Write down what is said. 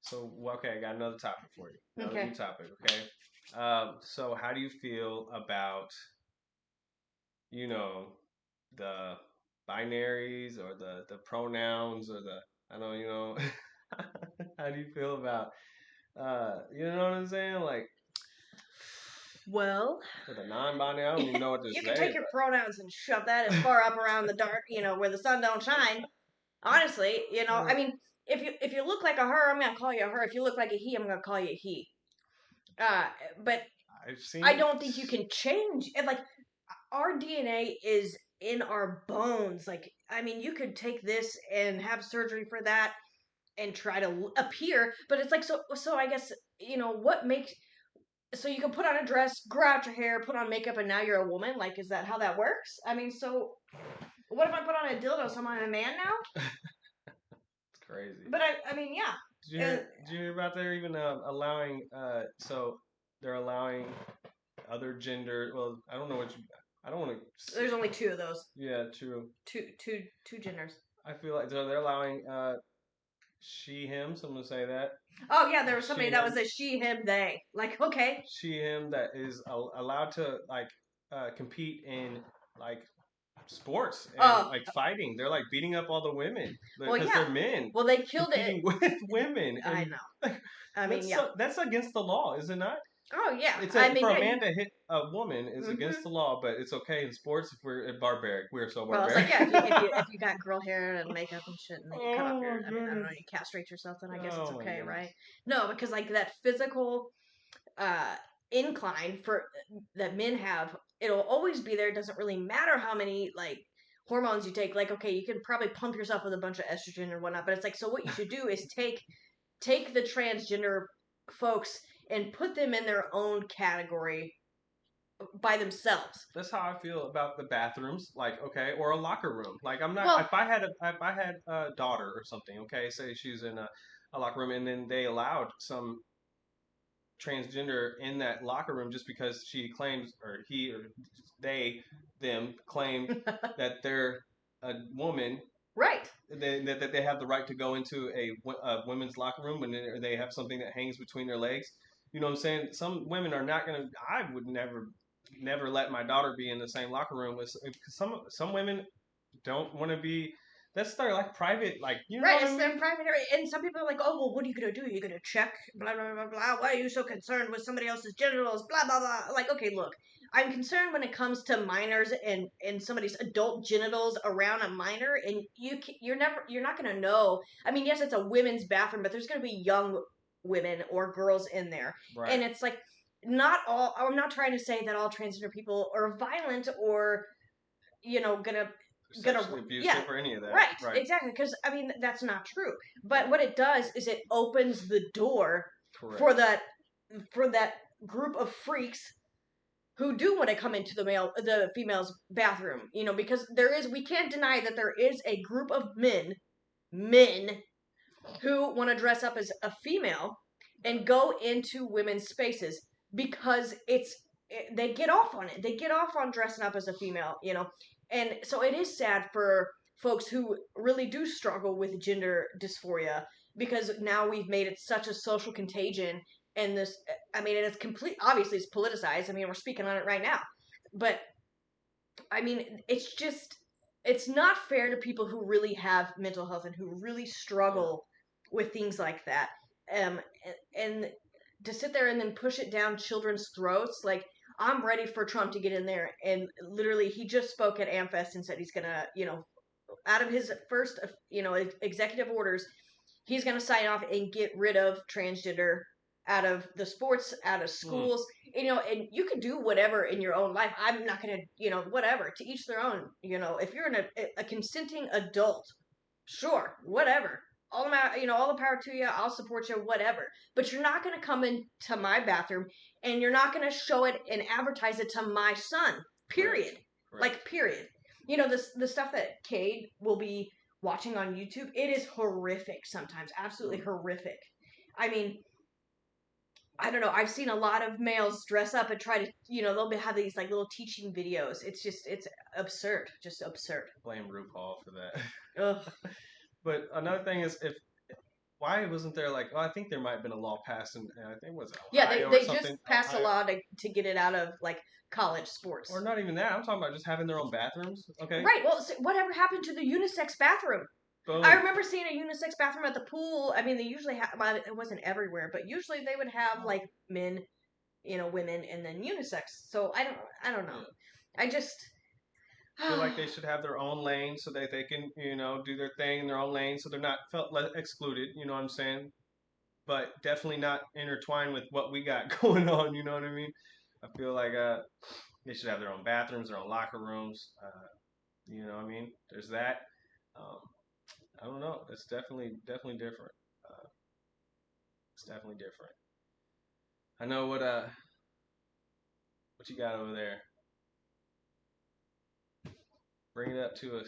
So okay, I got another topic for you. Another new Okay. topic. Okay. So how do you feel about you know the binaries or the pronouns or the I don't how do you feel about you know what I'm saying? Like Well, for the non-binary, I don't even know what to you can say, take your pronouns and shove that as far up around the dark, where the sun don't shine. Honestly, I but mean, if you look like a her, I'm gonna call you a her. If you look like a he, I'm gonna call you a he. Uh, but I've I seen don't think you can change. And like our DNA is in our bones. Like, I mean, you could take this and have surgery for that and try to appear, but it's like so. So I guess what makes so you can put on a dress, grow out your hair, put on makeup, and now you're a woman. Like, is that how that works? I mean, so what if I put on a dildo? So I'm a man now? it's crazy. But I mean, yeah. And Did you hear about they're even allowing so they're allowing other gender well I don't know what you I don't want to there's only two of those. yeah true Two genders. I feel like so they're allowing she him so I'm gonna say that Oh yeah, there was she somebody that him was a she, him, they. Like, okay. she him that is allowed to like compete in like sports and Oh, like fighting they're like beating up all the women well, because yeah. they're men Well, they killed it. competing with women I and know. I mean, yeah. that's against the law is it not. Oh yeah. It's I a mean, for yeah. a You. man to hit a woman is against Hmm. the law, but it's okay in sports if we're barbaric. We're so Well, it's barbaric. like yeah. If you got girl hair and makeup and shit, and then you cut off Oh your. my I mean, I don't know. goodness. You castrate yourself, then I guess it's Oh my okay, goodness. right? No, because like that physical uh incline for that men have, it'll always be there. It doesn't really matter how many like hormones you take. Like, okay, you can probably pump yourself with a bunch of estrogen or whatnot, but it's like so. What you should do is take the transgender folks and put them in their own category by themselves. That's how I feel about the bathrooms, like okay, or a locker room. Like I'm not Well, if I had a daughter or something, okay, say she's in a locker room and then they allowed some transgender in that locker room just because she claims or he or they them claimed that they're a woman right. that they have the right to go into a women's locker room when they have something that hangs between their legs. You know what I'm saying? Some women are not gonna. I would never let my daughter be in the same locker room with some women don't want to be. That's their like private like you know Right, what it's I their mean? private area. And some people are like, oh, well, what are you going to do? You're going to check, blah, blah, blah, blah. Why are you so concerned with somebody else's genitals, blah, blah, blah. Like, okay, look, I'm concerned when it comes to minors and somebody's adult genitals around a minor, and you're not going to know. I mean, yes, it's a women's bathroom, but there's going to be young women or girls in there. Right. And it's like, not all, I'm not trying to say that all transgender people are violent or, gonna Sexually yeah, abusive or any of that. right, Right. exactly, because I mean that's not true, but what it does is it opens the door for Correct. that group of freaks who do want to come into the female's bathroom, because we can't deny that there is a group of men who want to dress up as a female and go into women's spaces because they get off on it. They get off on dressing up as a female, and so it is sad for folks who really do struggle with gender dysphoria because now we've made it such a social contagion. And this, I mean, it's obviously it's politicized. I mean, we're speaking on it right now, but I mean, it's not fair to people who really have mental health and who really Yeah. struggle with things like that. Um, and to sit there and then push it down children's throats, like I'm ready for Trump to get in there and literally he just spoke at AmFest and said he's gonna, out of his first, executive orders, he's gonna sign off and get rid of transgender out of the sports, out of Mm. schools, and you can do whatever in your own life. I'm not gonna, whatever, to each their own. If you're a consenting adult, sure, whatever. All the power to you. I'll support you, whatever. But you're not gonna come into my bathroom and you're not gonna show it and advertise it to my son. Correct. Period. Correct. Like period. The stuff that Cade will be watching on YouTube, it is horrific sometimes. Absolutely Mm. horrific. I mean, I don't know. I've seen a lot of males dress up and try to, they'll have these like little teaching videos. It's absurd, just absurd. Blame RuPaul for that. Ugh. But another thing is if why wasn't there like? Well, I think there might have been a law passed in I think it was Yeah, Ohio or they just something. passed a Ohio, law to get it out of like college sports. or not even that. I'm talking about just having their own bathrooms. Okay, Right. Well, so whatever happened to the unisex bathroom? I boom. remember seeing a unisex bathroom at the pool. I mean, they usually have. Well, it wasn't everywhere, but usually they would have like men, women, and then unisex. So I don't know. Yeah. I just. Feel like they should have their own lane so that they can, do their thing in their own lane so they're not felt excluded, you know what I'm saying? But definitely not intertwined with what we got going on, you know what I mean? I feel like they should have their own bathrooms, their own locker rooms. You know what I mean? There's that. Um, I don't know. It's definitely different. Uh, it's definitely different. I know what you got over there. Bring it up to us.